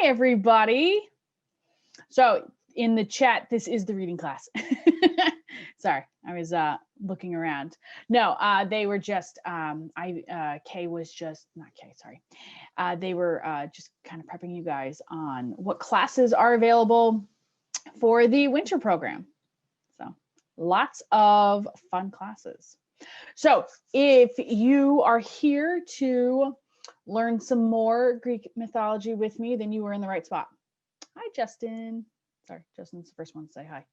Hi, everybody. So in the chat, this is the reading class. Sorry, I was looking around. No, they were just, Kay was just, not Kay, sorry. They were just kind of prepping you guys on what classes are available for the winter program. So lots of fun classes. So if you are here to learn some more Greek mythology with me, then you are in the right spot. Hi, Justin. Sorry, Justin's the first one to say hi.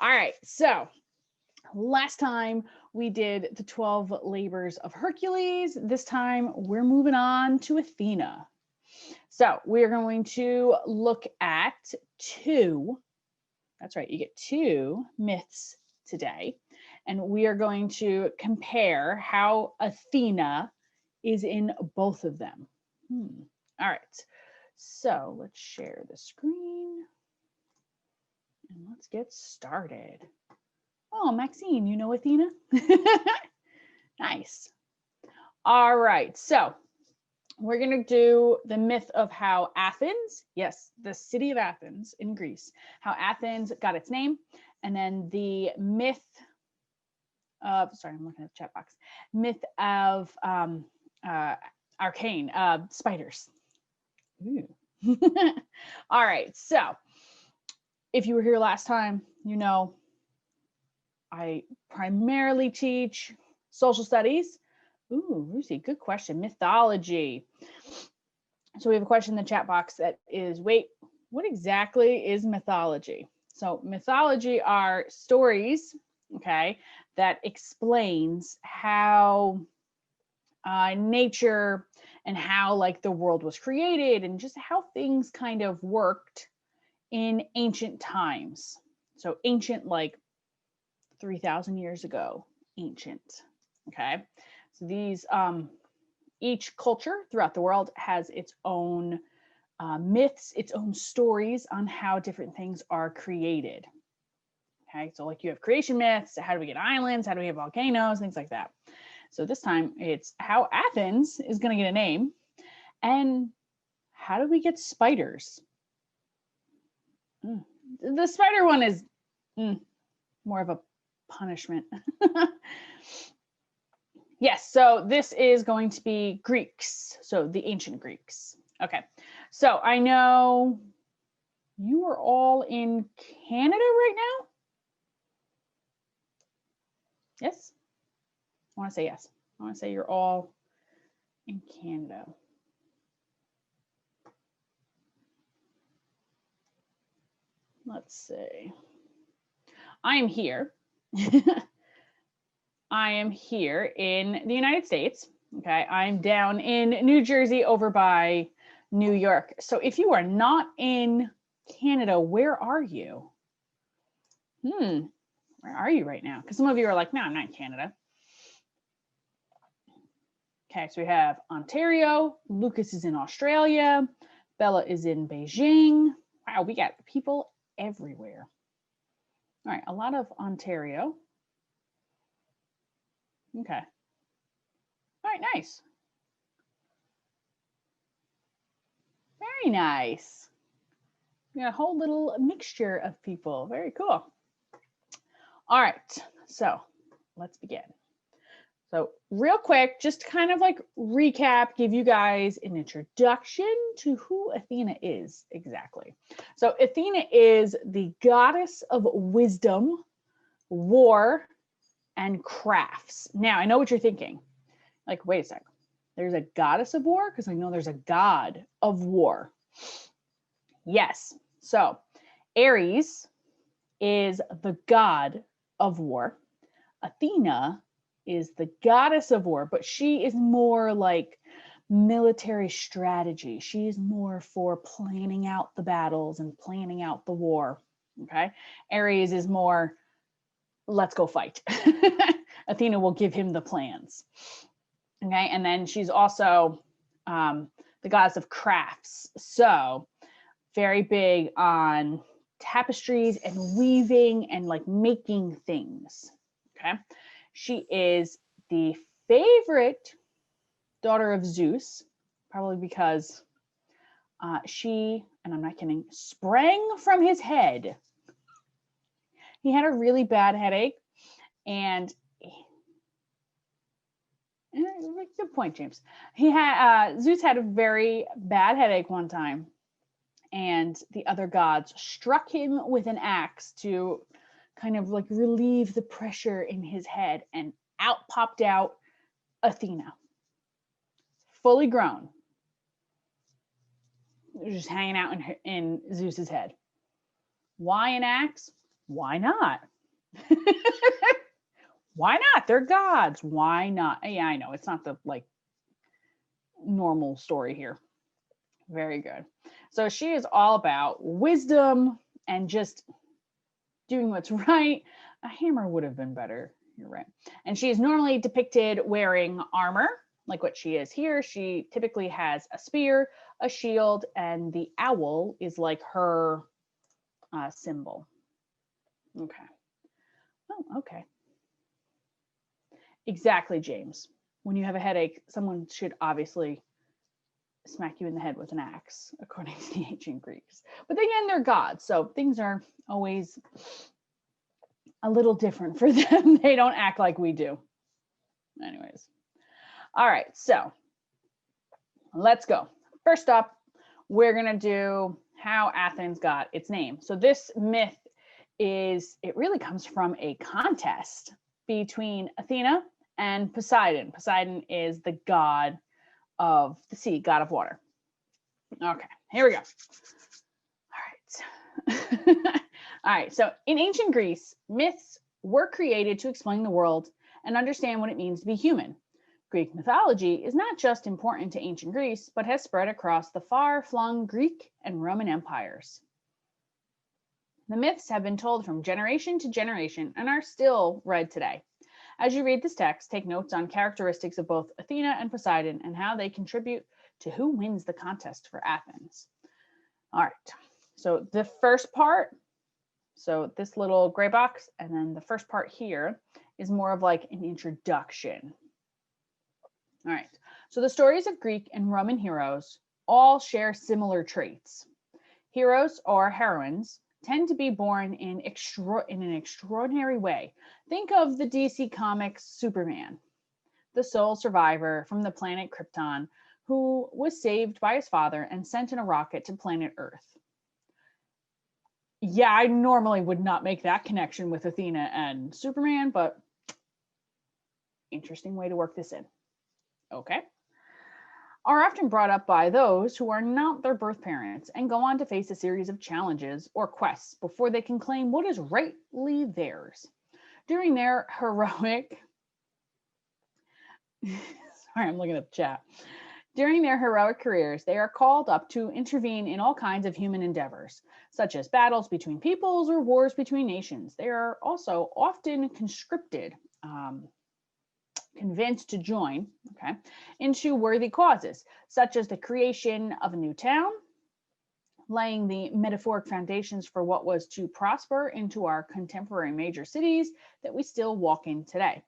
All right, so last time we did the 12 labors of Hercules. This time we're moving on to Athena. So we're going to look at two, that's right, you get two myths today. And we are going to compare how Athena is in both of them. All right, so let's share the screen and let's get started. Oh, Maxine, you know Athena? Nice. All right, so we're going to do the myth of how Athens, yes, the city of Athens in Greece, how Athens got its name, and then the myth of, sorry, I'm looking at the chat box, myth of Arachne Spiders. All right, so if you were here last time, you know I primarily teach social studies. Ooh, Lucy, good question. Mythology. So we have a question in the chat box that is, wait, what exactly is mythology? So mythology are stories, okay, that explains how nature and how like the world was created and just how things kind of worked in ancient times. So ancient, like 3,000 years ago, ancient, okay? So these, each culture throughout the world has its own myths, its own stories on how different things are created. Okay, so like you have creation myths, how do we get islands, how do we have volcanoes, things like that. So this time it's how Athens is going to get a name and how do we get spiders? The spider one is more of a punishment. Yes, so this is going to be Greeks, so the ancient Greeks. Okay, so I know you are all in Canada right now? Yes? I want to say yes. I want to say you're all in Canada. Let's see. I am here. I am here in the United States. Okay, I'm down in New Jersey over by New York. So if you are not in Canada, where are you? Where are you right now? Because some of you are like, no, I'm not in Canada. Okay, so we have Ontario, Lucas is in Australia, Bella is in Beijing. Wow, we got people everywhere. All right, a lot of Ontario. Okay. All right, nice. Very nice. We got a whole little mixture of people. Very cool. All right, so let's begin. So real quick, just kind of like recap, give you guys an introduction to who Athena is exactly. So Athena is the goddess of wisdom, war, and crafts. Now, I know what you're thinking. Like, wait a sec. There's a goddess of war? Because I know there's a god of war. Yes. So Ares is the god of war. Athena is the goddess of war, but she is more like military strategy. She's more for planning out the battles and planning out the war. Okay. Ares is more, let's go fight. Athena will give him the plans. Okay. And then she's also the goddess of crafts. So very big on tapestries and weaving and like making things. Okay. She is the favorite daughter of Zeus, probably because She, and I'm not kidding, sprang from his head. He had a really bad headache, and good point, James. He had Zeus had a very bad headache one time, and the other gods struck him with an axe to kind of like relieve the pressure in his head, and out popped out Athena, fully grown, just hanging out in Zeus's head. Why an axe? Why not? Why not? They're gods. Why not? Yeah, I know. It's not the like normal story here. Very good. So she is all about wisdom and just doing what's right. A hammer would have been better. You're right. And she is normally depicted wearing armor, like what she is here. She typically has a spear, a shield, and the owl is like her symbol. Okay. Oh, okay. Exactly, James. When you have a headache, someone should obviously smack you in the head with an axe, according to the ancient Greeks. But again, they're gods, so things are always a little different for them. They don't act like we do. Anyways. All right, so let's go. First up, we're going to do how Athens got its name. So this myth it really comes from a contest between Athena and Poseidon. Poseidon is the god of the sea, god of water. Okay, here we go. All right. All right, so in ancient Greece, myths were created to explain the world and understand what it means to be human. Greek mythology is not just important to ancient Greece, but has spread across the far-flung Greek and Roman empires. The myths have been told from generation to generation and are still read today. As you read this text, take notes on characteristics of both Athena and Poseidon and how they contribute to who wins the contest for Athens. All right, so the first part, so this little gray box, and then the first part here is more of like an introduction. All right, so the stories of Greek and Roman heroes all share similar traits. Heroes or heroines tend to be born in an extraordinary way. Think of the DC Comics Superman, the sole survivor from the planet Krypton, who was saved by his father and sent in a rocket to planet Earth. Yeah, I normally would not make that connection with Athena and Superman, but interesting way to work this in. Okay. Are often brought up by those who are not their birth parents and go on to face a series of challenges or quests before they can claim what is rightly theirs. During their heroic, sorry, I'm looking at the chat. During their heroic careers, they are called up to intervene in all kinds of human endeavors, such as battles between peoples or wars between nations. They are also often conscripted, convinced to join, okay, into worthy causes, such as the creation of a new town, laying the metaphoric foundations for what was to prosper into our contemporary major cities that we still walk in today.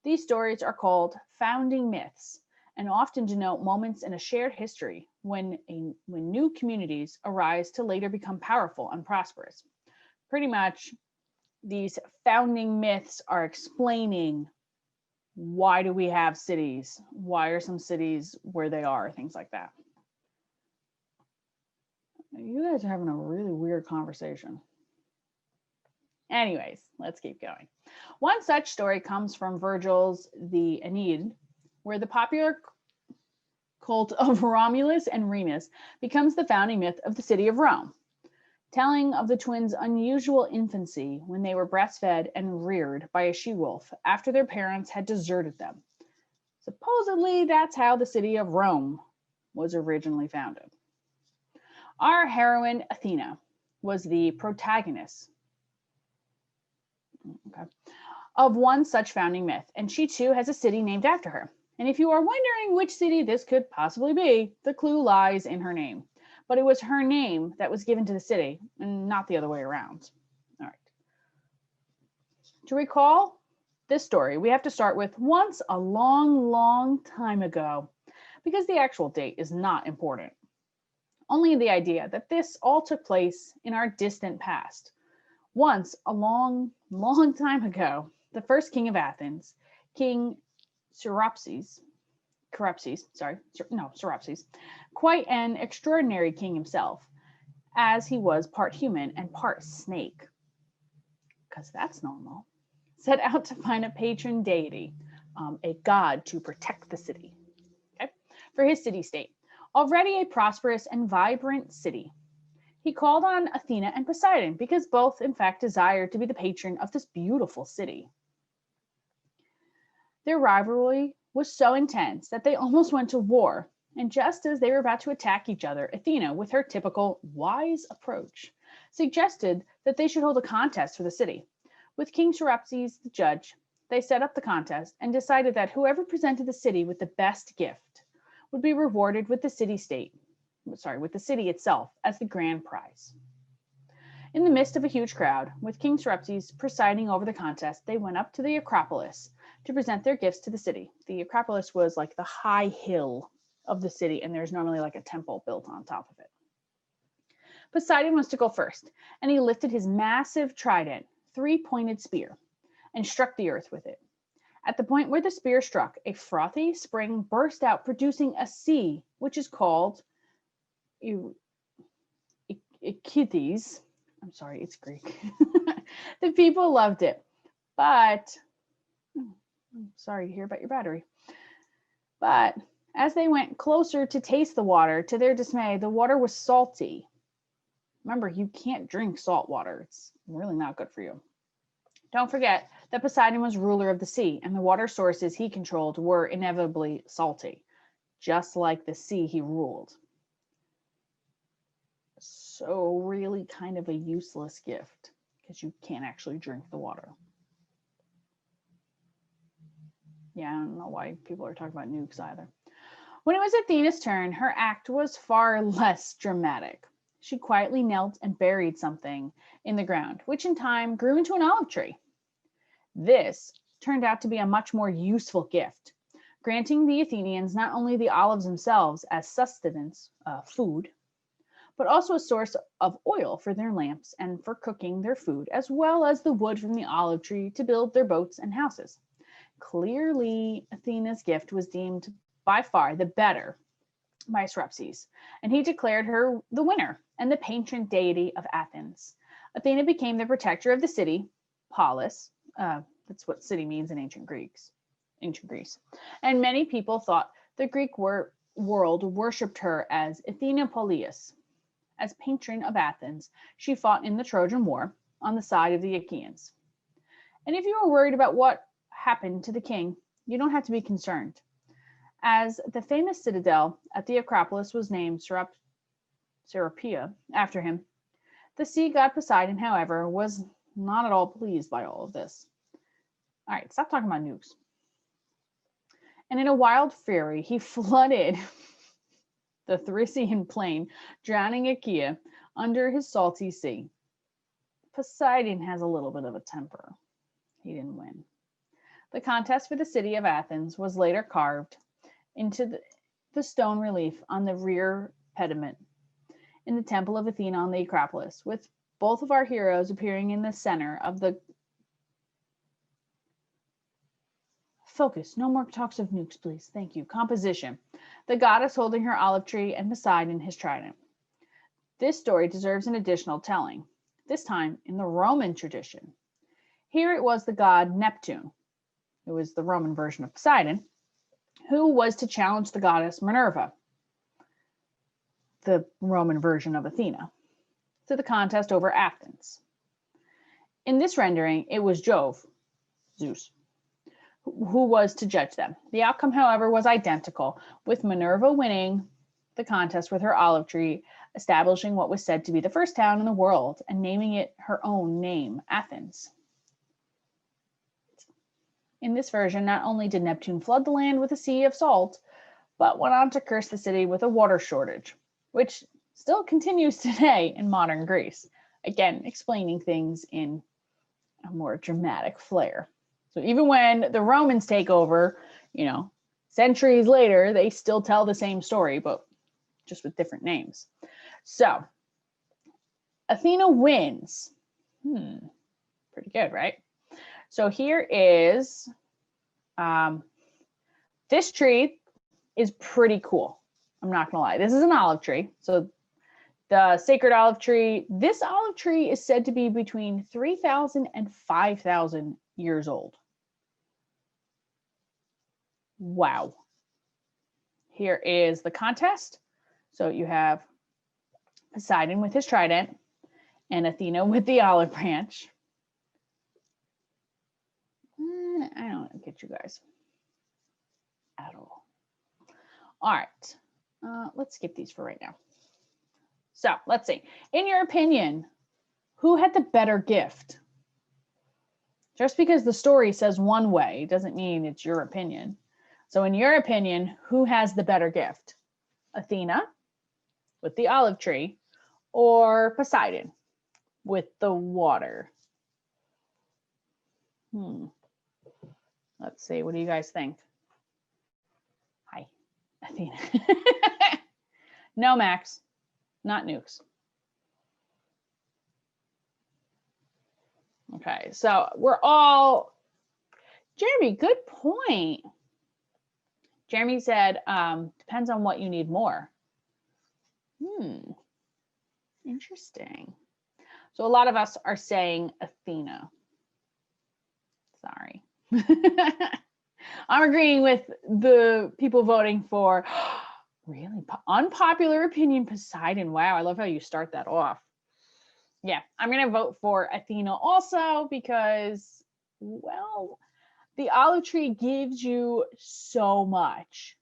These stories are called founding myths and often denote moments in a shared history when new communities arise to later become powerful and prosperous. Pretty much, these founding myths are explaining why do we have cities? Why are some cities where they are? Things like that. You guys are having a really weird conversation. Anyways, let's keep going. One such story comes from Virgil's The Aeneid, where the popular cult of Romulus and Remus becomes the founding myth of the city of Rome, telling of the twins' unusual infancy when they were breastfed and reared by a she-wolf after their parents had deserted them. Supposedly, that's how the city of Rome was originally founded. Our heroine, Athena, was the protagonist of one such founding myth, and she too has a city named after her. And if you are wondering which city this could possibly be, the clue lies in her name. But it was her name that was given to the city and not the other way around. All right. To recall this story, we have to start with once a long, long time ago, because the actual date is not important. only the idea that this all took place in our distant past. Once, a long, long time ago, the first king of Athens, King Seropses, quite an extraordinary king himself, as he was part human and part snake, because that's normal, set out to find a patron deity, a god to protect the city, okay, for his city-state, already a prosperous and vibrant city. He called on Athena and Poseidon because both, in fact, desired to be the patron of this beautiful city. Their rivalry was so intense that they almost went to war, and just as they were about to attack each other, Athena, with her typical wise approach, suggested that they should hold a contest for the city. With King Seropses the judge, they set up the contest and decided that whoever presented the city with the best gift would be rewarded with the city itself as the grand prize. In the midst of a huge crowd, with King Seropses presiding over the contest, they went up to the Acropolis to present their gifts to the city. The Acropolis was like the high hill of the city, and there's normally like a temple built on top of it. Poseidon was to go first, and he lifted his massive trident, three-pointed spear, and struck the earth with it. At the point where the spear struck, a frothy spring burst out, producing a sea, which is called Ichthys. I'm sorry, it's Greek. The people loved it, but I'm sorry to hear about your battery. But as they went closer to taste the water, to their dismay, the water was salty. Remember, you can't drink salt water. It's really not good for you. Don't forget that Poseidon was ruler of the sea, and the water sources he controlled were inevitably salty, just like the sea he ruled. So really kind of a useless gift, because you can't actually drink the water. Yeah, I don't know why people are talking about nukes either. When it was Athena's turn, her act was far less dramatic. She quietly knelt and buried something in the ground, which in time grew into an olive tree. This turned out to be a much more useful gift, granting the Athenians not only the olives themselves as sustenance, food, but also a source of oil for their lamps and for cooking their food, as well as the wood from the olive tree to build their boats and houses. Clearly, Athena's gift was deemed by far the better by Seropses, and he declared her the winner and the patron deity of Athens. Athena became the protector of the city, Polis. That's what city means in ancient Greece. And many people thought the Greek world worshipped her as Athena Polias. As patron of Athens, she fought in the Trojan War on the side of the Achaeans. And if you were worried about what happened to the king, you don't have to be concerned, as the famous citadel at the Acropolis was named Serapia after him. The sea god Poseidon, however, was not at all pleased by all of this. All right, stop talking about nukes. And in a wild fury, he flooded the Thracian plain, drowning Achaea under his salty sea. Poseidon has a little bit of a temper. He didn't win. The contest for the city of Athens was later carved into the stone relief on the rear pediment in the temple of Athena on the Acropolis, with both of our heroes appearing in the center of the focus. No more talks of nukes, please. Thank you. Composition. The goddess holding her olive tree and Poseidon his trident. This story deserves an additional telling, this time in the Roman tradition. Here it was the god Neptune, who was the Roman version of Poseidon, who was to challenge the goddess Minerva, the Roman version of Athena, to the contest over Athens. In this rendering, it was Jove, Zeus, who was to judge them. The outcome, however, was identical, with Minerva winning the contest with her olive tree, establishing what was said to be the first town in the world and naming it her own name, Athens. In this version, not only did Neptune flood the land with a sea of salt, but went on to curse the city with a water shortage, which still continues today in modern Greece. Again, explaining things in a more dramatic flair. So even when the Romans take over, centuries later, they still tell the same story, but just with different names. So Athena wins. Pretty good, right? So here is, this tree is pretty cool. I'm not gonna lie. This is an olive tree. So the sacred olive tree, this olive tree is said to be between 3,000 and 5,000 years old. Wow. Here is the contest. So you have Poseidon with his trident and Athena with the olive branch. I don't get you guys at all. All right, let's skip these for right now. So let's see. In your opinion, who had the better gift? Just because the story says one way doesn't mean it's your opinion. So in your opinion, who has the better gift? Athena with the olive tree or Poseidon with the water? Let's see. What do you guys think? Hi, Athena. No, Max, not nukes. Okay, so we're all, Jeremy, good point. Jeremy said, depends on what you need more. Interesting. So a lot of us are saying Athena. Sorry. I'm agreeing with the people voting for, really, unpopular opinion, Poseidon. Wow, I love how you start that off. Yeah, I'm going to vote for Athena also because, well, the olive tree gives you so much.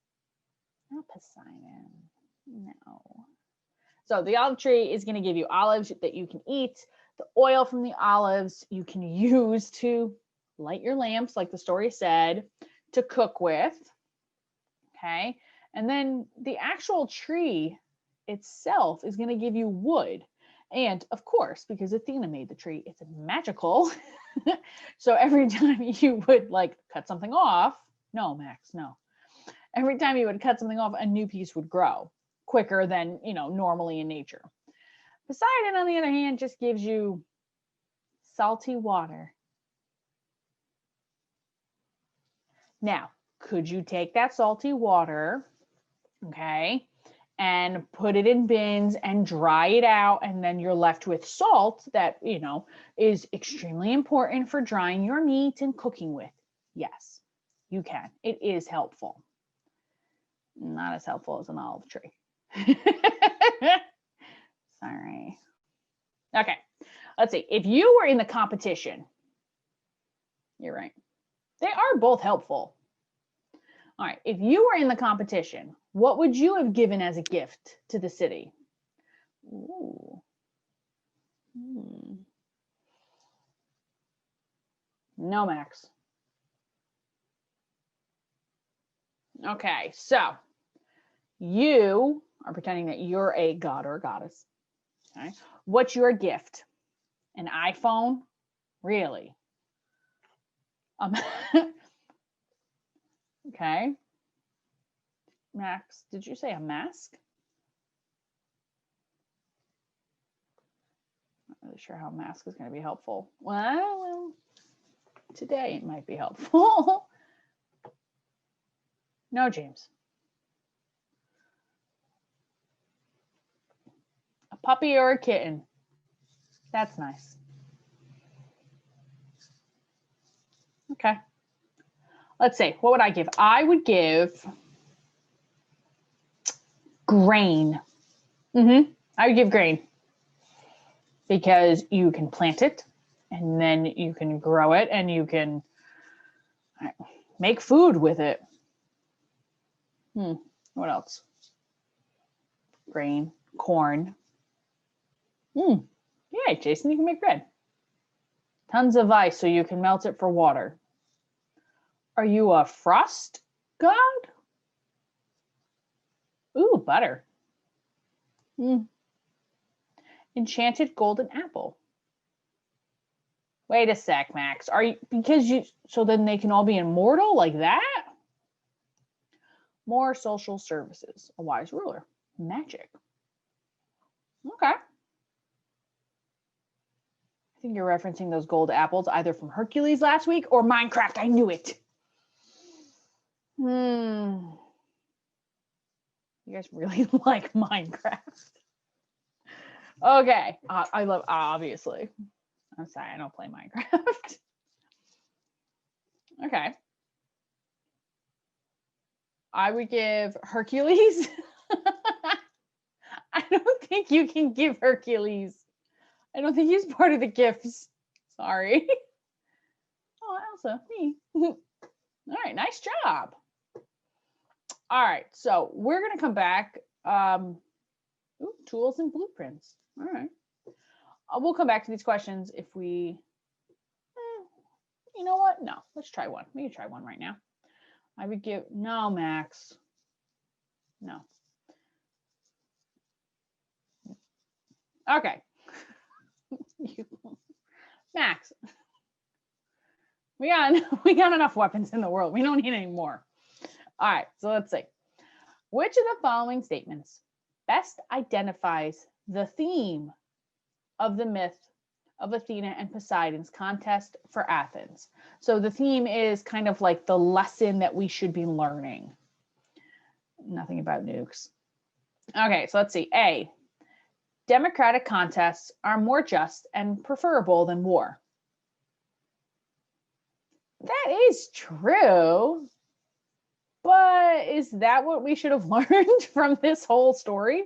Not Poseidon. No. So the olive tree is going to give you olives that you can eat. The oil from the olives you can use to light your lamps, like the story said, to cook with. Okay. And then the actual tree itself is going to give you wood. And of course, because Athena made the tree, it's magical. So every time you would like cut something off, no, Max, no. Every time you would cut something off, a new piece would grow quicker than, normally in nature. Poseidon, on the other hand, just gives you salty water. Now, could you take that salty water, okay, and put it in bins and dry it out, and then you're left with salt that, is extremely important for drying your meat and cooking with? Yes, you can. It is helpful. Not as helpful as an olive tree. Sorry. Okay, let's see. If you were in the competition, you're right. They are both helpful. All right, if you were in the competition, what would you have given as a gift to the city? Ooh. No, Max. Okay, so you are pretending that you're a god or a goddess. Okay, what's your gift? An iPhone? Really? Okay. Max, did you say a mask? Not really sure how a mask is going to be helpful. Well, today it might be helpful. No, James. A puppy or a kitten? That's nice. Okay. Let's see. What would I give? I would give grain. I would give grain because you can plant it and then you can grow it and you can make food with it. What else? Grain, corn. Yeah, Jason, you can make bread. Tons of ice so you can melt it for water. Are you a frost god? Ooh, butter. Enchanted golden apple. Wait a sec, Max. Are you, because you, so then they can all be immortal like that? More social services. A wise ruler. Magic. Okay. I think you're referencing those gold apples either from Hercules last week or Minecraft. I knew it. You guys really like Minecraft. Okay. I love, obviously. I'm sorry, I don't play Minecraft. Okay. I would give Hercules. I don't think you can give Hercules. I don't think he's part of the gifts. Sorry. Oh, Elsa, me. All right, nice job. All right, so we're going to come back. Tools and blueprints. All right. We'll come back to these questions if we, you know what? No, let's try one. We can try one right now. I would give, no, Max. No. Okay. Max. We got enough weapons in the world. We don't need any more. All right, so let's see. Which of the following statements best identifies the theme of the myth of Athena and Poseidon's contest for Athens? So the theme is kind of like the lesson that we should be learning. Nothing about nukes. Okay, so let's see. A, democratic contests are more just and preferable than war. That is true. But is that what we should have learned from this whole story?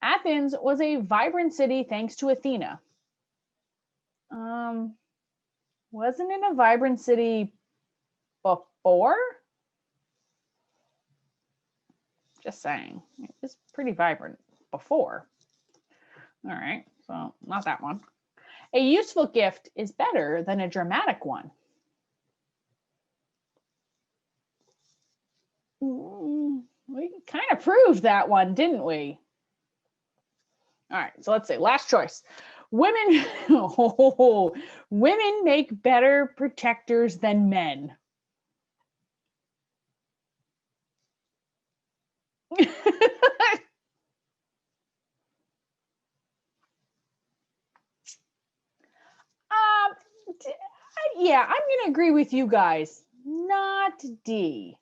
Athens was a vibrant city thanks to Athena. Wasn't it a vibrant city before? Just saying, it was pretty vibrant before. All right, so not that one. A useful gift is better than a dramatic one. We kind of proved that one, didn't we? All right, so let's see. Last choice. Women make better protectors than men. Yeah, I'm going to agree with you guys. Not D.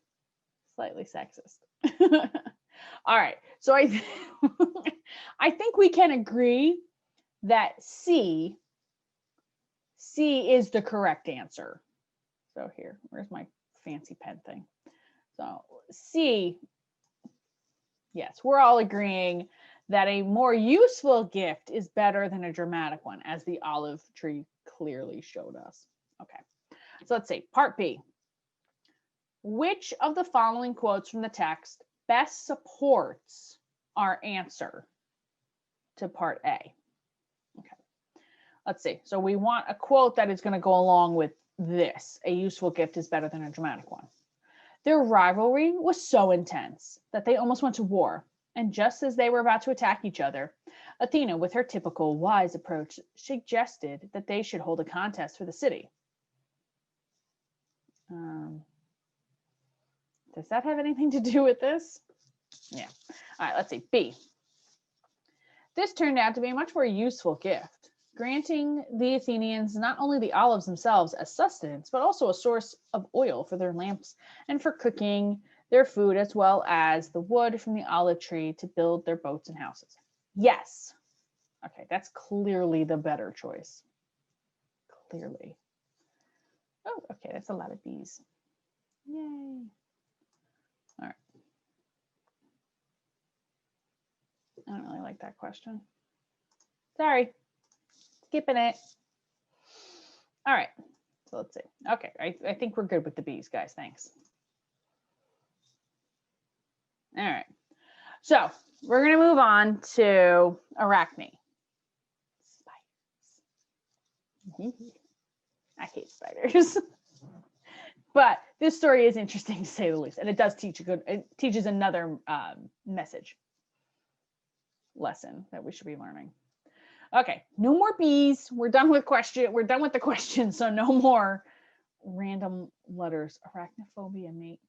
Slightly sexist. All right, so I think we can agree that C is the correct answer. So here, where's my fancy pen thing? So C, yes, we're all agreeing that a more useful gift is better than a dramatic one, as the olive tree clearly showed us. Okay, so let's see, part B. Which of the following quotes from the text best supports our answer to part A? Okay, let's see. So we want a quote that is going to go along with this. A useful gift is better than a dramatic one. Their rivalry was so intense that they almost went to war. And just as they were about to attack each other, Athena, with her typical wise approach, suggested that they should hold a contest for the city. Does that have anything to do with this? Yeah. All right, let's see. B. This turned out to be a much more useful gift, granting the Athenians not only the olives themselves as sustenance, but also a source of oil for their lamps and for cooking their food, as well as the wood from the olive tree to build their boats and houses. Yes. Okay, that's clearly the better choice. Clearly. Oh, okay, that's a lot of B's. Yay. All right. I don't really like that question. Sorry. Skipping it. All right. So let's see. Okay, I think we're good with the B's, guys. Thanks. All right. So we're going to move on to Arachne. Spiders. I hate spiders. But this story is interesting to say the least, and it does teach it teaches another message lesson that we should be learning. Okay, no more B's. We're done with the question, so no more random letters. Arachnophobia, mate.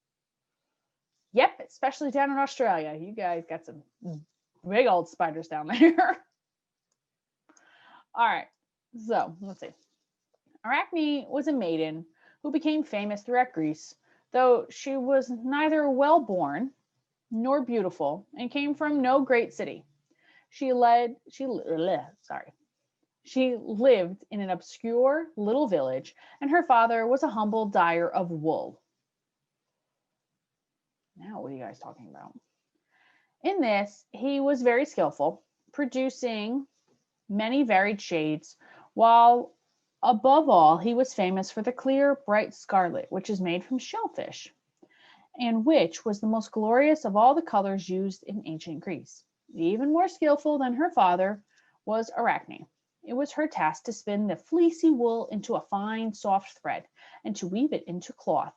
Yep, especially down in Australia. You guys got some big old spiders down there. All right, so let's see. Arachne was a maiden who became famous throughout Greece, though she was neither well born nor beautiful and came from no great city. She lived in an obscure little village, and her father was a humble dyer of wool. Now, what are you guys talking about? In this, he was very skillful, producing many varied shades, while above all, he was famous for the clear, bright scarlet, which is made from shellfish, and which was the most glorious of all the colors used in ancient Greece. Even more skillful than her father was Arachne. It was her task to spin the fleecy wool into a fine, soft thread and to weave it into cloth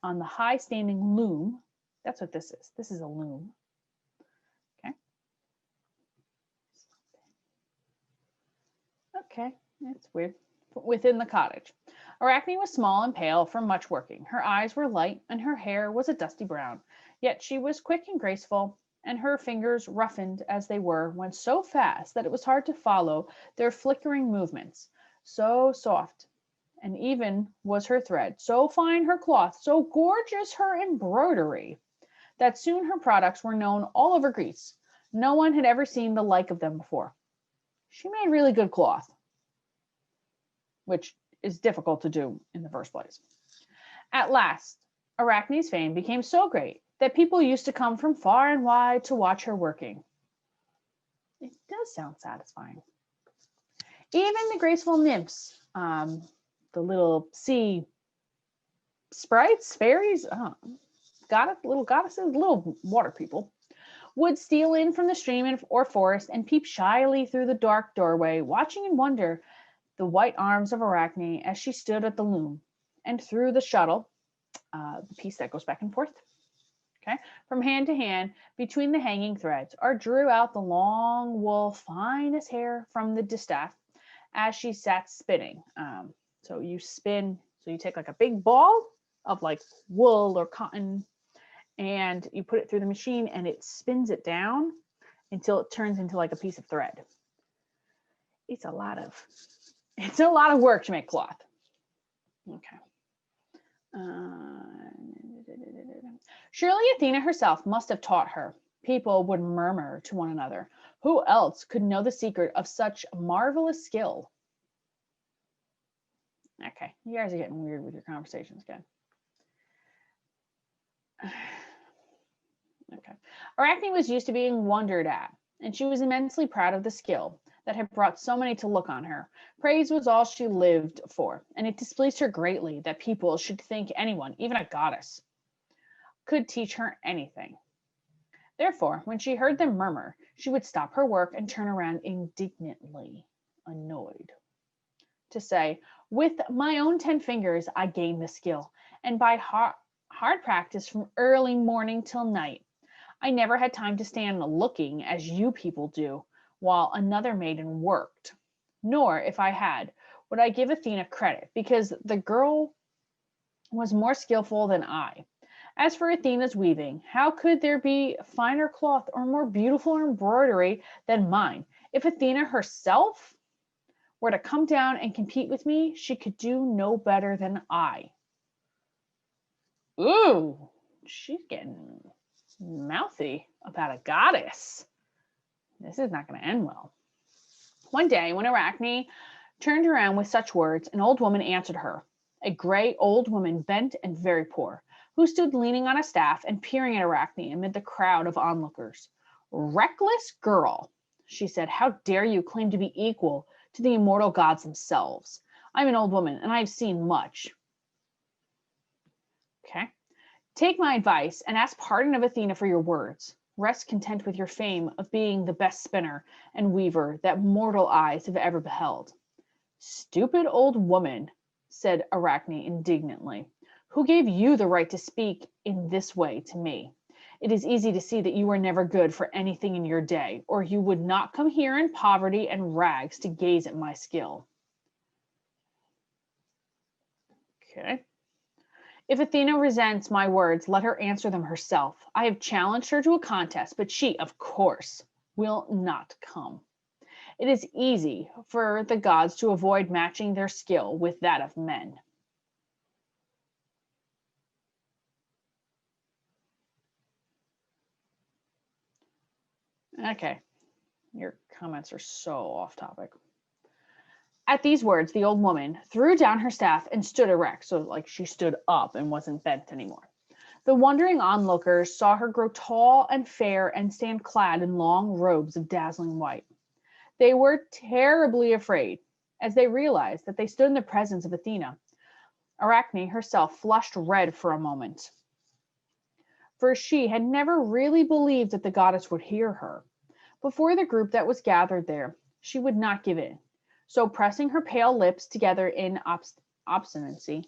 on the high standing loom. That's what this is. This is a loom. Okay. Okay, it's weird. Within the cottage. Arachne was small and pale from much working. Her eyes were light and her hair was a dusty brown. Yet she was quick and graceful, and her fingers, roughened as they were, went so fast that it was hard to follow their flickering movements. So soft and even was her thread, so fine her cloth, so gorgeous her embroidery, that soon her products were known all over Greece. No one had ever seen the like of them before. She made really good cloth, which is difficult to do in the first place. At last, Arachne's fame became so great that people used to come from far and wide to watch her working. It does sound satisfying. Even the graceful nymphs, the little sea sprites, fairies, little goddesses, little water people, would steal in from the stream or forest and peep shyly through the dark doorway, watching in wonder the white arms of Arachne as she stood at the loom, and through the shuttle, the piece that goes back and forth, okay, from hand to hand between the hanging threads, or drew out the long wool, fine as hair, from the distaff as she sat spinning. So you spin, so you take like a big ball of like wool or cotton, and you put it through the machine and it spins it down until it turns into like a piece of thread. It's a lot of work to make cloth. Okay. Surely Athena herself must have taught her. People would murmur to one another. Who else could know the secret of such marvelous skill? Okay, you guys are getting weird with your conversations again. Okay. Arachne was used to being wondered at, and she was immensely proud of the skill that had brought so many to look on her. Praise was all she lived for, and it displeased her greatly that people should think anyone, even a goddess, could teach her anything. Therefore, when she heard them murmur, she would stop her work and turn around indignantly, annoyed, to say, with my own 10 fingers I gained the skill, and by hard practice from early morning till night. I never had time to stand looking as you people do while another maiden worked. Nor, if I had, would I give Athena credit, because the girl was more skillful than I. As for Athena's weaving, how could there be finer cloth or more beautiful embroidery than mine? If Athena herself were to come down and compete with me, she could do no better than I. Ooh, she's getting mouthy about a goddess. This is not going to end well. One day, when Arachne turned around with such words, an old woman answered her, a gray old woman, bent and very poor, who stood leaning on a staff and peering at Arachne amid the crowd of onlookers. Reckless girl, she said, how dare you claim to be equal to the immortal gods themselves? I'm an old woman, and I've seen much. Okay. Take my advice and ask pardon of Athena for your words. Rest content with your fame of being the best spinner and weaver that mortal eyes have ever beheld. Stupid old woman, said Arachne indignantly. Who gave you the right to speak in this way to me? It is easy to see that you were never good for anything in your day, or you would not come here in poverty and rags to gaze at my skill. Okay. If Athena resents my words, let her answer them herself. I have challenged her to a contest, but she, of course, will not come. It is easy for the gods to avoid matching their skill with that of men. Okay, your comments are so off topic. At these words, the old woman threw down her staff and stood erect, so like she stood up and wasn't bent anymore. The wondering onlookers saw her grow tall and fair and stand clad in long robes of dazzling white. They were terribly afraid as they realized that they stood in the presence of Athena. Arachne herself flushed red for a moment, for she had never really believed that the goddess would hear her. Before the group that was gathered there, she would not give in. So pressing her pale lips together in obstinacy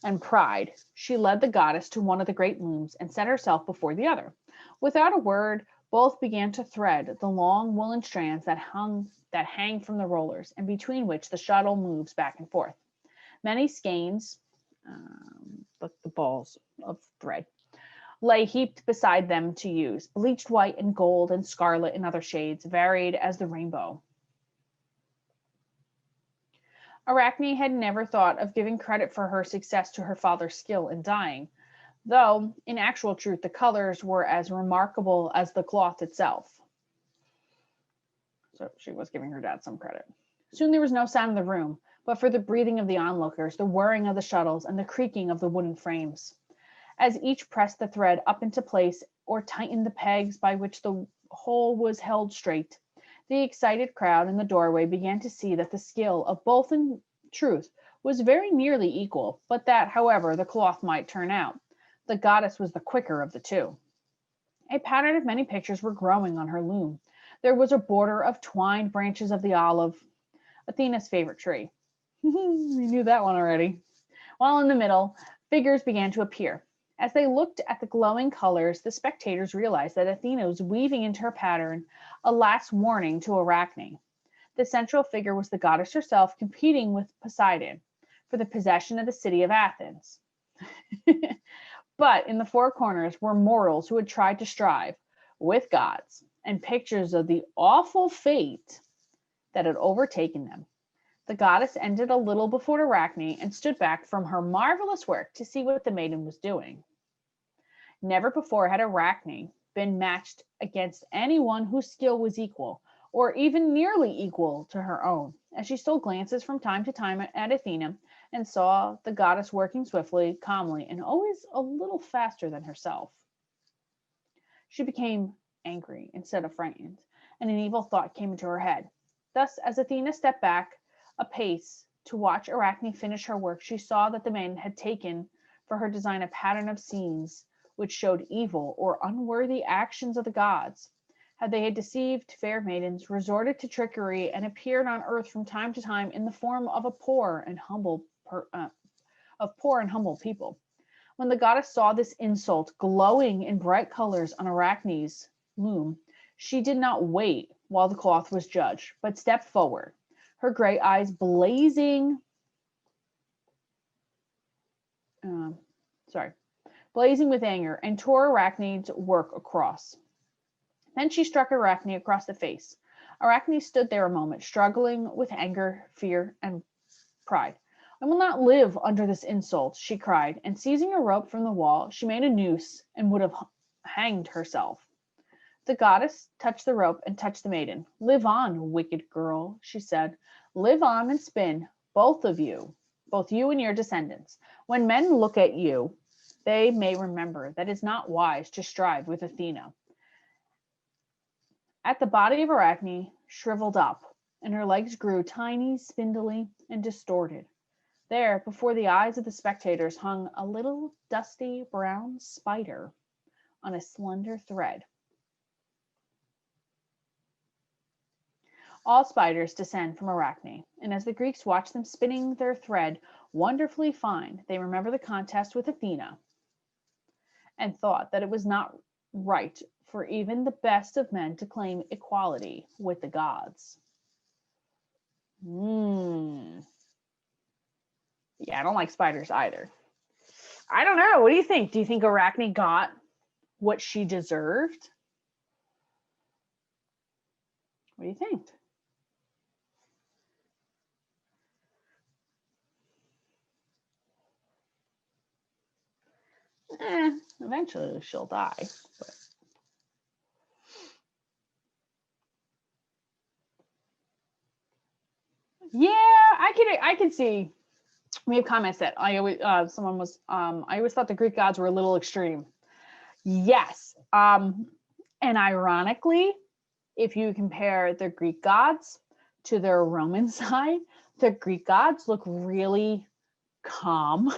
and pride, she led the goddess to one of the great looms and set herself before the other. Without a word, both began to thread the long woolen strands that hang from the rollers, and between which the shuttle moves back and forth. Many skeins, the balls of thread, lay heaped beside them to use, bleached white and gold and scarlet and other shades, varied as the rainbow. Arachne had never thought of giving credit for her success to her father's skill in dyeing, though in actual truth the colors were as remarkable as the cloth itself. So she was giving her dad some credit. Soon there was no sound in the room, but for the breathing of the onlookers, the whirring of the shuttles, and the creaking of the wooden frames. As each pressed the thread up into place or tightened the pegs by which the whole was held straight, the excited crowd in the doorway began to see that the skill of both in truth was very nearly equal, but that, however the cloth might turn out, the goddess was the quicker of the two. A pattern of many pictures were growing on her loom. There was a border of twined branches of the olive, Athena's favorite tree. We knew that one already. While in the middle, figures began to appear. As they looked at the glowing colors, the spectators realized that Athena was weaving into her pattern a last warning to Arachne. The central figure was the goddess herself competing with Poseidon for the possession of the city of Athens. But in the four corners were mortals who had tried to strive with gods, and pictures of the awful fate that had overtaken them. The goddess ended a little before Arachne and stood back from her marvelous work to see what the maiden was doing. Never before had Arachne been matched against anyone whose skill was equal, or even nearly equal to her own, as she stole glances from time to time at Athena and saw the goddess working swiftly, calmly, and always a little faster than herself. She became angry instead of frightened, and an evil thought came into her head. Thus, as Athena stepped back a pace to watch Arachne finish her work, she saw that the maiden had taken for her design a pattern of scenes which showed evil or unworthy actions of the gods. How they had deceived fair maidens, resorted to trickery, and appeared on earth from time to time in the form of poor and humble people. When the goddess saw this insult glowing in bright colors on Arachne's loom, she did not wait while the cloth was judged, but stepped forward, her gray eyes blazing with anger, and tore Arachne's work across. Then she struck Arachne across the face. Arachne stood there a moment, struggling with anger, fear, and pride. I will not live under this insult, she cried, and seizing a rope from the wall, she made a noose and would have hanged herself. The goddess touched the rope and touched the maiden. Live on, wicked girl, she said. Live on and spin, both you and your descendants. When men look at you, they may remember that it is not wise to strive with Athena. At the body of Arachne shriveled up, and her legs grew tiny, spindly, and distorted. There, before the eyes of the spectators, hung a little dusty brown spider on a slender thread. All spiders descend from Arachne, and as the Greeks watch them spinning their thread wonderfully fine, they remember the contest with Athena and thought that it was not right for even the best of men to claim equality with the gods. Yeah, I don't like spiders either. I don't know. What do you think? Do you think Arachne got what she deserved? What do you think? Eventually she'll die. But. Yeah, I could see. We have comments that I always someone was I always thought the Greek gods were a little extreme. Yes. And ironically, if you compare the Greek gods to their Roman side, the Greek gods look really calm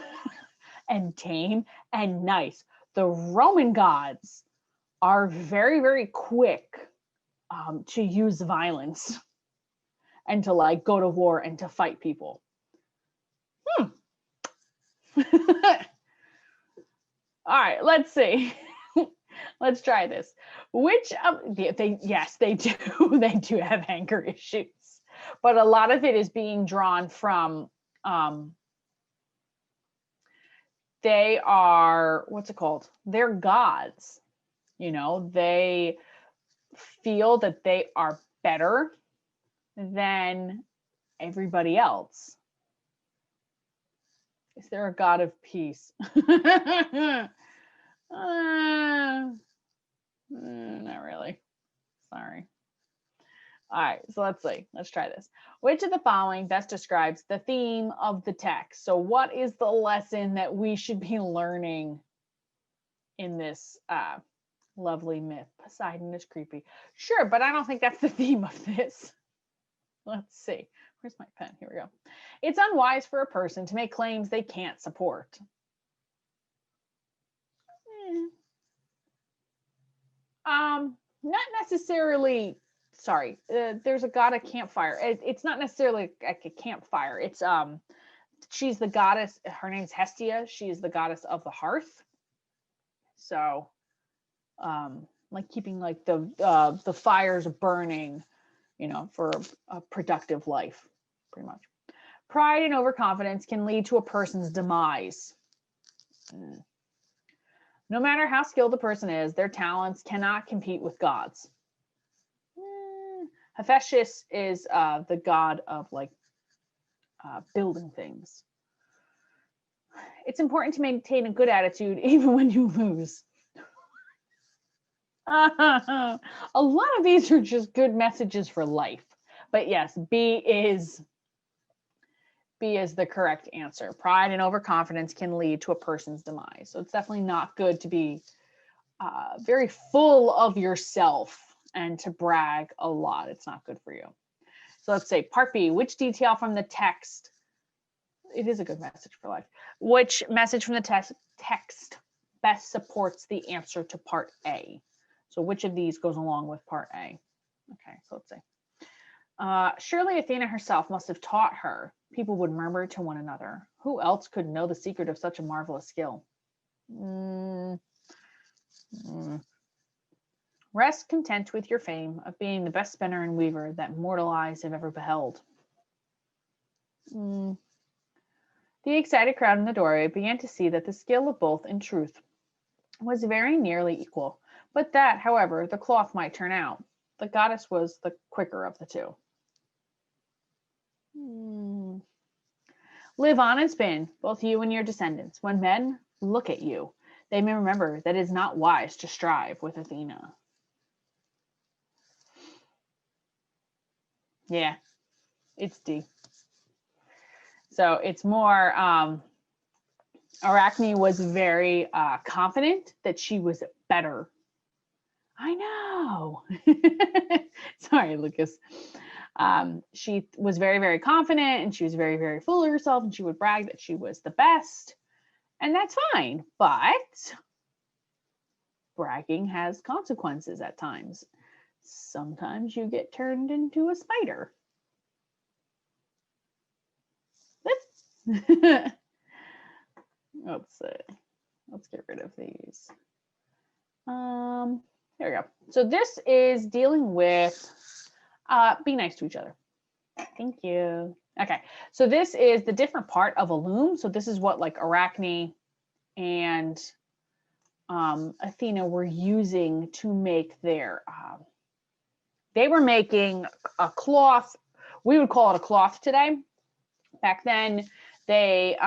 and tame and nice. The Roman gods are very, very quick to use violence and to like go to war and to fight people. All right, let's see. Let's try this. Which of they yes, they do. They do have anger issues. But a lot of it is being drawn from they are, what's it called? They're gods. You know, they feel that they are better than everybody else. Is there a god of peace? Not really. Sorry. All right, so let's see. Let's try this. Which of the following best describes the theme of the text? So what is the lesson that we should be learning in this lovely myth? Poseidon is creepy. Sure, but I don't think that's the theme of this. Let's see. Where's my pen? Here we go. It's unwise for a person to make claims they can't support. Not necessarily. Sorry, there's a god of campfire. It's not necessarily like a campfire. It's she's the goddess. Her name's Hestia. She is the goddess of the hearth. So, like keeping like the fires burning, you know, for a productive life, pretty much. Pride and overconfidence can lead to a person's demise. No matter how skilled the person is, their talents cannot compete with gods. Hephaestus is the god of like building things. It's important to maintain a good attitude even when you lose. A lot of these are just good messages for life. But yes, B is the correct answer. Pride and overconfidence can lead to a person's demise. So it's definitely not good to be very full of yourself and to brag a lot. It's not good for you. So let's say part B, which detail from the text, it is a good message for life. Which message from the text best supports the answer to part A? So which of these goes along with part A? Okay, so let's see. Surely Athena herself must have taught her. People would murmur to one another. Who else could know the secret of such a marvelous skill? Rest content with your fame of being the best spinner and weaver that mortal eyes have ever beheld. The excited crowd in the doorway began to see that the skill of both, in truth, was very nearly equal, but that, however, the cloth might turn out. The goddess was the quicker of the two. Live on and spin, both you and your descendants. When men look at you, they may remember that it is not wise to strive with Athena. Yeah, it's D. So it's more, Arachne was very confident that she was better. I know. Sorry, Lucas. She was very, very confident and she was very, very full of herself and she would brag that she was the best. And that's fine, but bragging has consequences at times. Sometimes you get turned into a spider. Let's see. Let's get rid of these. There we go. So this is dealing with be nice to each other. Thank you. Okay, so this is the different part of a loom. So this is what like Arachne and Athena were using to make their, they were making a cloth. We would call it a cloth today. Back then, they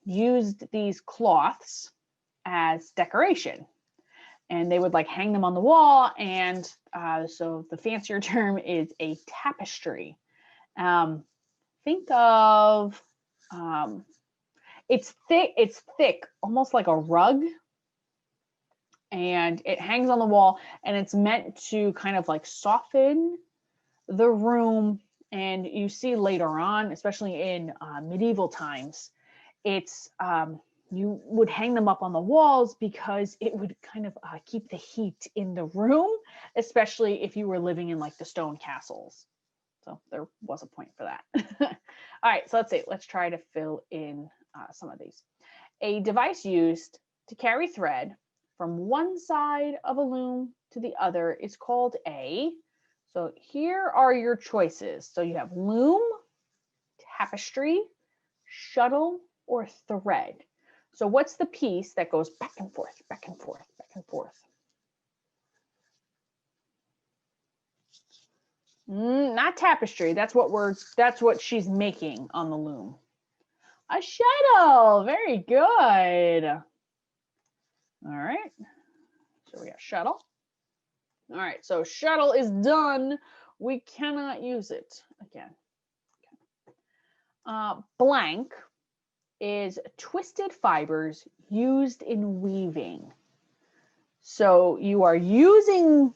used these cloths as decoration, and they would like hang them on the wall. And so the fancier term is a tapestry. Think of, it's thick, almost like a rug, and it hangs on the wall, and it's meant to kind of like soften the room. And you see later on, especially in medieval times, it's you would hang them up on the walls because it would kind of keep the heat in the room, especially if you were living in like the stone castles. So there was a point for that. All right, so let's see. Let's try to fill in some of these. A device used to carry thread from one side of a loom to the other is called a, so here are your choices. So you have loom, tapestry, shuttle, or thread. So what's the piece that goes back and forth, back and forth, back and forth? Not tapestry. That's what she's making on the loom. A shuttle. Very good. All right. So we got shuttle. All right. So shuttle is done. We cannot use it again. Okay. Blank is twisted fibers used in weaving. So you are using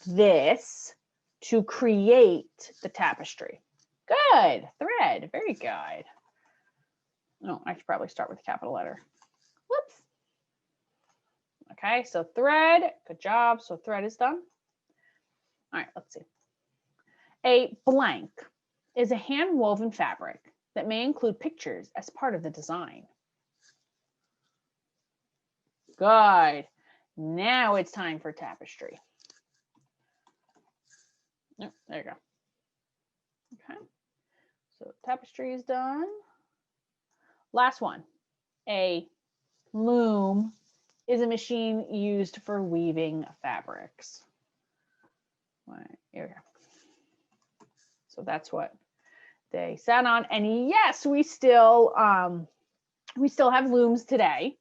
this to create the tapestry. Good. Thread. Very good. Oh, I should probably start with a capital letter. Whoops. Okay, so thread. Good job. So thread is done. All right, let's see. A blank is a hand-woven fabric that may include pictures as part of the design. Good. Now it's time for tapestry. Oh, there you go. Okay. So tapestry is done. Last one. A loom is a machine used for weaving fabrics. All right, here we go. So that's what they sat on. And yes, we still have looms today.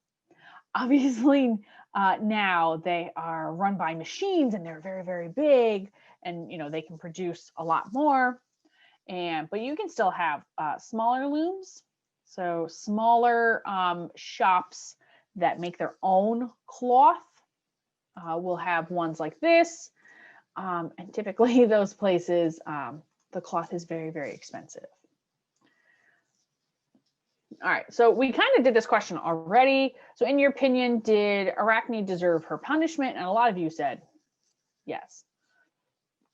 Obviously, now they are run by machines and they're very, very big, and they can produce a lot more. But you can still have smaller looms. So smaller shops that make their own cloth will have ones like this. And typically those places, the cloth is very, very expensive. All right, so we kind of did this question already. So in your opinion, did Arachne deserve her punishment? And a lot of you said yes.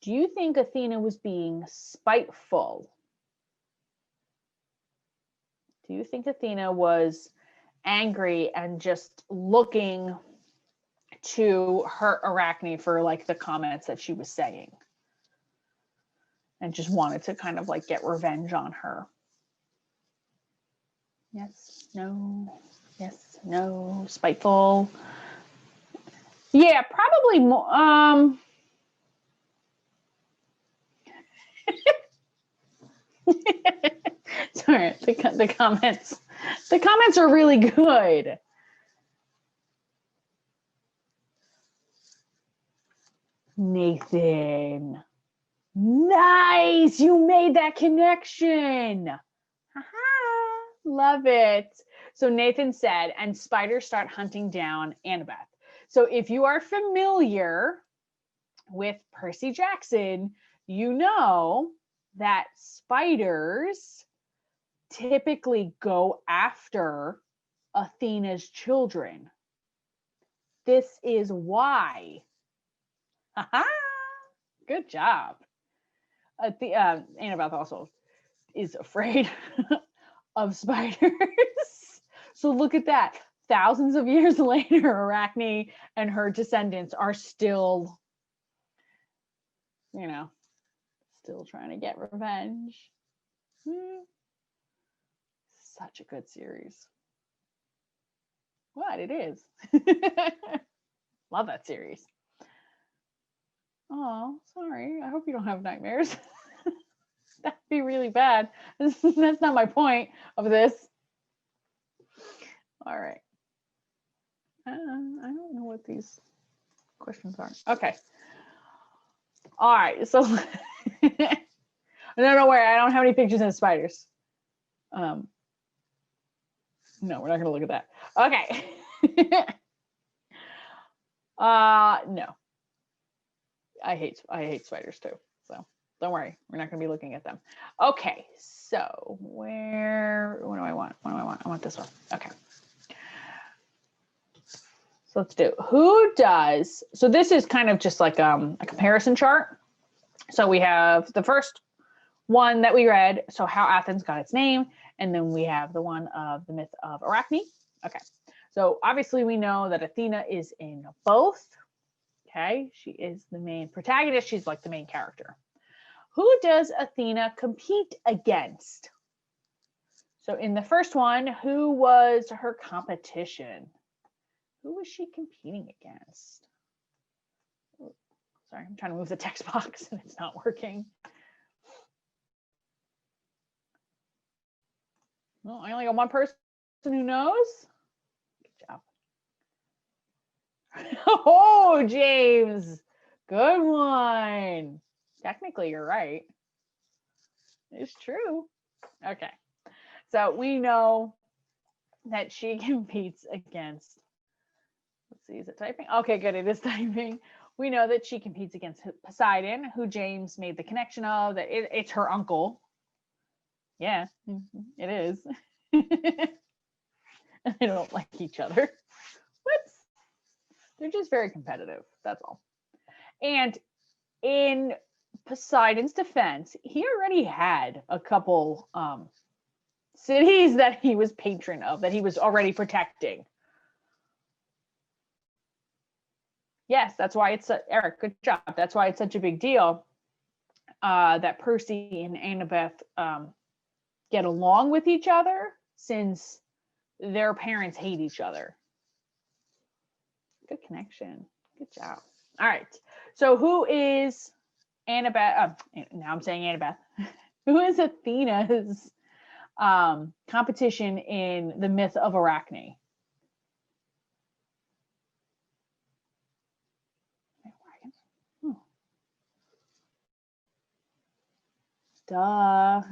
Do you think Athena was being spiteful? Do you think Athena was angry and just looking to hurt Arachne for like the comments that she was saying and just wanted to kind of like get revenge on her? Yes, no, spiteful. Yeah, probably more. Sorry, the comments are really good. Nathan, nice, you made that connection. Haha, love it. So Nathan said, and spiders start hunting down Annabeth. So if you are familiar with Percy Jackson, you know that spiders typically go after Athena's children. This is why. Haha, good job. Annabeth also is afraid of spiders. So look at that. Thousands of years later, Arachne and her descendants are still, still trying to get revenge. Such a good series. What? It is. Love that series. Oh, sorry. I hope you don't have nightmares. That'd be really bad. That's not my point of this. All right. I don't know what these questions are. Okay. All right. So, no, don't worry. I don't have any pictures of spiders. No, we're not going to look at that. Okay. No. I hate spiders too. So don't worry. We're not going to be looking at them. Okay. So what do I want? What do I want? I want this one. Okay. So let's do who does. So this is kind of just like a comparison chart. So we have the first one that we read. So how Athens got its name. And then we have the one of the myth of Arachne. Okay. So obviously we know that Athena is in both. Okay. She is the main protagonist. She's like the main character. Who does Athena compete against? So in the first one, who was her competition? Who was she competing against? Oh, sorry, I'm trying to move the text box and it's not working. Well, I only got one person who knows. Good job. Oh, James. Good one. Technically, you're right. It's true. Okay. So we know that she competes against, let's see, is it typing? Okay, good. It is typing. We know that she competes against Poseidon, who James made the connection of, that it's her uncle. Yeah, it is. They don't like each other. What? They're just very competitive. That's all. And in Poseidon's defense, he already had a couple cities that he was patron of, that he was already protecting. Yes, that's why it's Eric. Good job. That's why it's such a big deal that Percy and Annabeth get along with each other, since their parents hate each other. Good connection. Good job. All right. So who is Annabeth? Now I'm saying Annabeth. Who is Athena's competition in the myth of Arachne? Duh.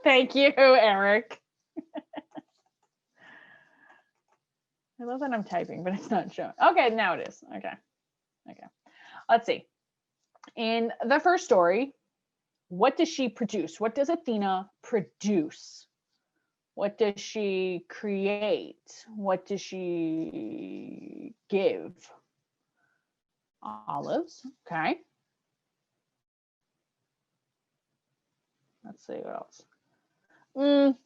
Thank you, Eric. I love that I'm typing, but it's not showing. Okay, now it is. Okay. Let's see. In the first story, what does she produce? What does Athena produce? What does she create? What does she give? Olives. Okay. Let's see what else.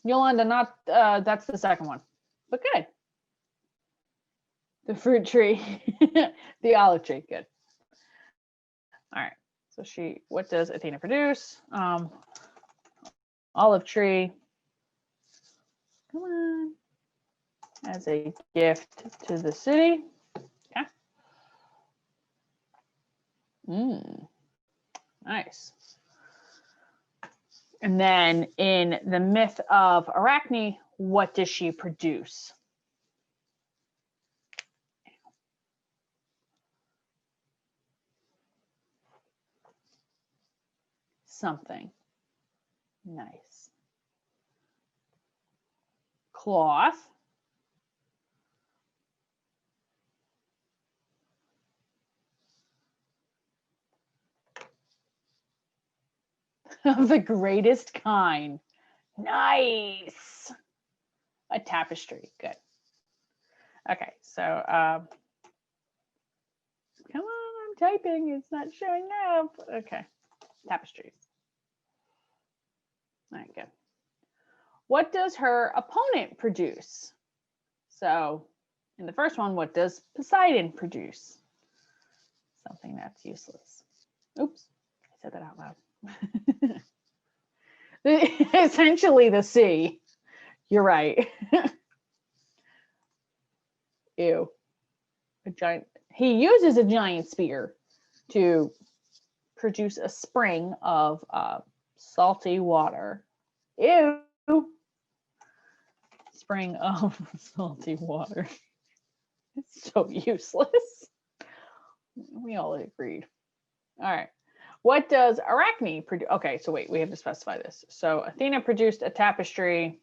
Yolanda, not that's the second one, but good. The fruit tree, the olive tree. Good. All right. So what does Athena produce? Olive tree. Come on. As a gift to the city. Okay. Nice. And then in the myth of Arachne, what does she produce? Something. Nice. Cloth. Of the greatest kind. Nice. A tapestry. Good. Okay, so come on, I'm typing. It's not showing up. Okay, tapestries. All right, good. What does her opponent produce? So in the first one, what does Poseidon produce? Something that's useless. Oops, I said that out loud. Essentially the sea. You're right. Ew. A giant. He uses a giant spear to produce a spring of salty water. Ew. Spring of salty water. It's so useless. We all agreed. All right. What does Arachne produce? Okay, so wait, we have to specify this. So Athena produced a tapestry.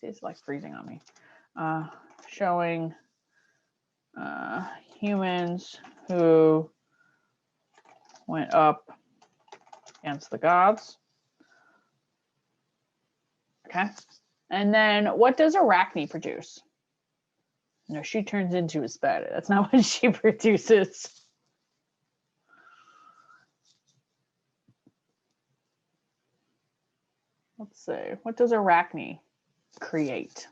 It's like freezing on me. Showing humans who went up against the gods. Okay. And then what does Arachne produce? No, she turns into a spider. That's not what she produces. Let's see. What does Arachne create?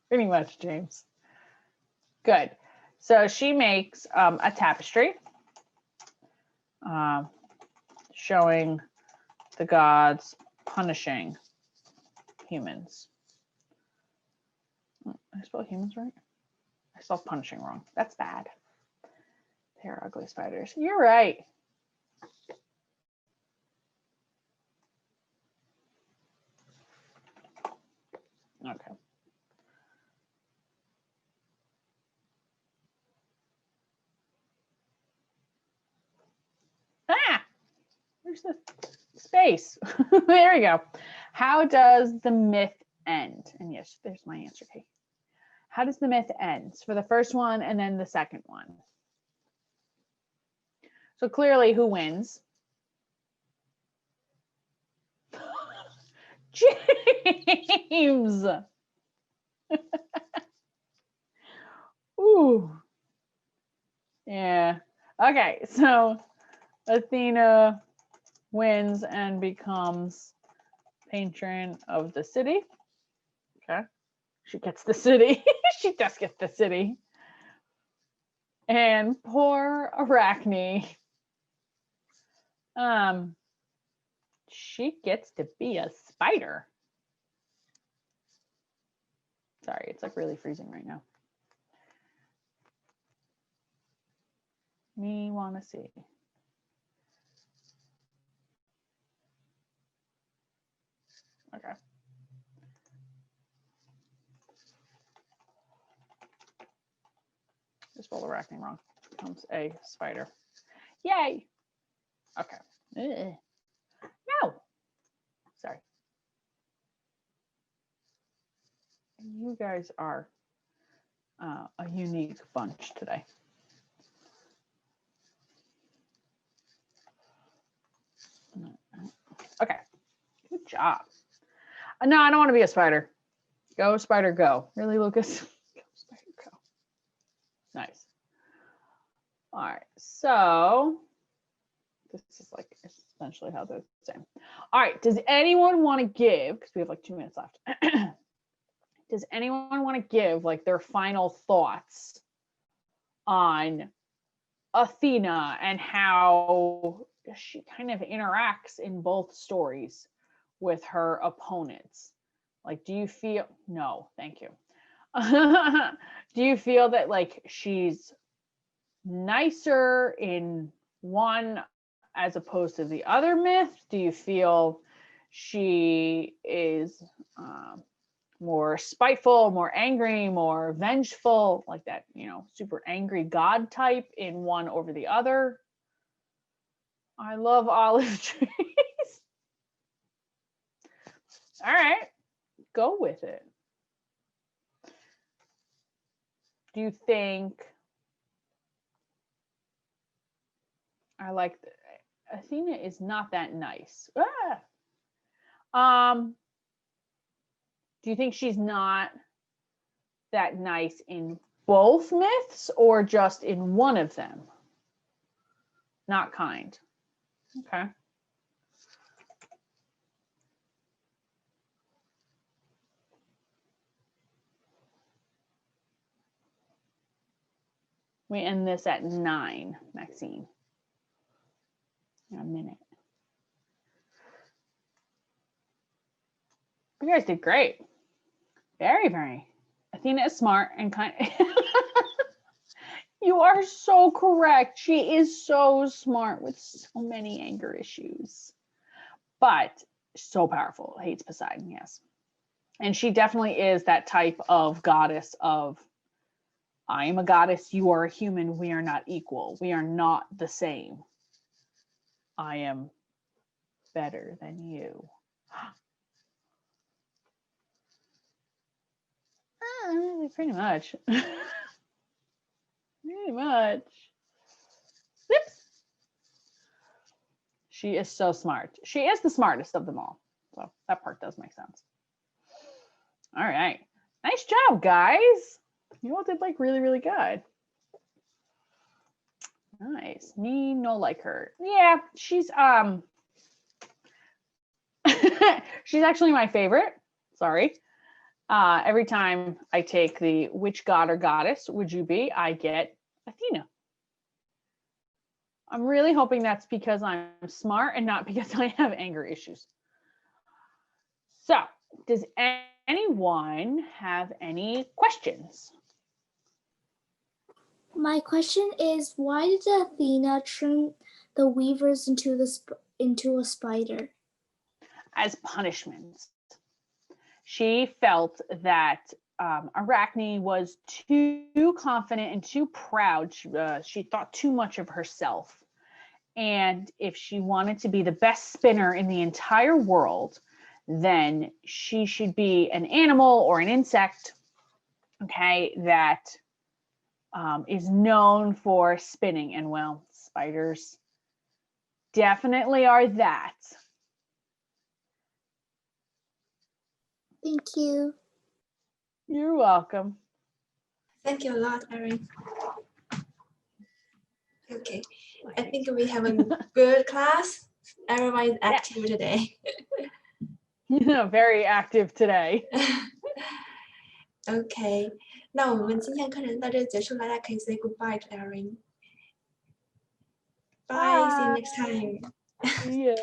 Pretty much, James. Good. So she makes a tapestry showing the gods punishing humans. Did I spell humans right? I spelled punishing wrong. That's bad. They're ugly spiders. You're right. Okay. Ah! Where's the space? There we go. How does the myth end? And yes, there's my answer key. How does the myth end? For the first one and then the second one. So clearly, who wins? James. Ooh. Yeah. Okay, so Athena wins and becomes patron of the city. Okay. She gets the city. She does get the city. And poor Arachne. She gets to be a spider. Sorry, it's like really freezing right now. Me wanna see. Okay. I spelled Arachne wrong. Becomes a spider. Yay. Okay. Ugh. No. Sorry. You guys are a unique bunch today. Okay. Good job. No, I don't want to be a spider. Go, spider, go. Really, Lucas? Go, spider, go. Nice. All right. So this is like essentially how they're the same. All right. Does anyone want to give, because we have like 2 minutes left. Does anyone want to give like their final thoughts on Athena and how she kind of interacts in both stories with her opponents? Like, do you feel, no, thank you. Do you feel that like she's nicer in one as opposed to the other myth? Do you feel she is more spiteful, more angry, more vengeful, like that, you know, super angry god type in one over the other? I love olive trees. All right, go with it. Do you think I like Athena is not that nice? Do you think she's not that nice in both myths or just in one of them? Not kind. Okay. We end this at 9, Maxine. In a minute. You guys did great. Very, very. Athena is smart and kind of... You are so correct. She is so smart with so many anger issues. But so powerful. Hates Poseidon, yes. And she definitely is that type of goddess of, I am a goddess, you are a human, we are not equal. We are not the same. I am better than you. Pretty much. Pretty much. Oops. She is so smart. She is the smartest of them all. So that part does make sense. All right. Nice job, guys. You all did like really, really good. Nice. Me no like her. Yeah, she's she's actually my favorite. Sorry. Every time I take the which god or goddess would you be, I get Athena. I'm really hoping that's because I'm smart and not because I have anger issues. So, does anyone have any questions? My question is, why did Athena turn the weavers into a spider? As punishment. She felt that Arachne was too confident and too proud. She thought too much of herself. And if she wanted to be the best spinner in the entire world, then she should be an animal or an insect, okay, that is known for spinning. And well, spiders definitely are that. Thank you. You're welcome. Thank you a lot, Erin. Okay, I think we have a good class. Everyone is active today. Very active today. Okay, 那我们今天课程到这里结束了，大家可以 say goodbye to Erin. Bye, see you next time. Yeah.